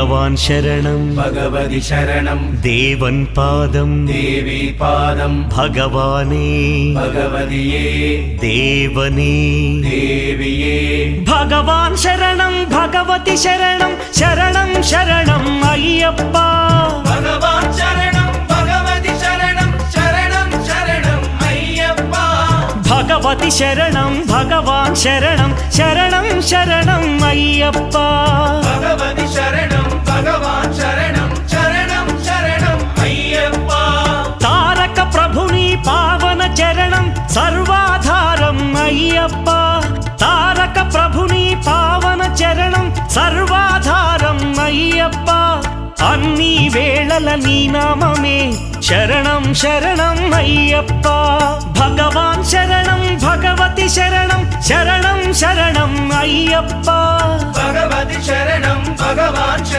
ഭഗവാൻ ശരണം ഭഗവതി ശരണം ദേവൻ പാദം ദേവി പാദം ഭഗവാനേ ഭഗവതിയേ ദേവനേ ദേവിയേ ഭഗവാൻ ശരണം ഭഗവതി ശരണം ശരണം ശരണം അയ്യപ്പ ഭഗവാൻ ശരണം ഭഗവതി ശരണം ശരണം ശരണം അയ്യപ്പ ഭഗവതി ശരണം ഭഗവാൻ ശരണം ശരണം ശരണം അയ്യപ്പ ഭഗവതി ശരണം ഭഗവാൻ ശരണം ശരണം ശരണം അയ്യപ്പ താരക ప్రభుని పావన చరణం సర్వాధారం అయ్యప్ప తారక ప్రభుని పావన చరణం సర్వాధారం అయ్యప్ప అన్ని వేళల నీ నామమే శరణం శరణం అయ్యప్ప భగవాన్ శరణం భగవతి శరణం శరణం శరణం అయ్యప్ప భగవతి శరణం భగవాన్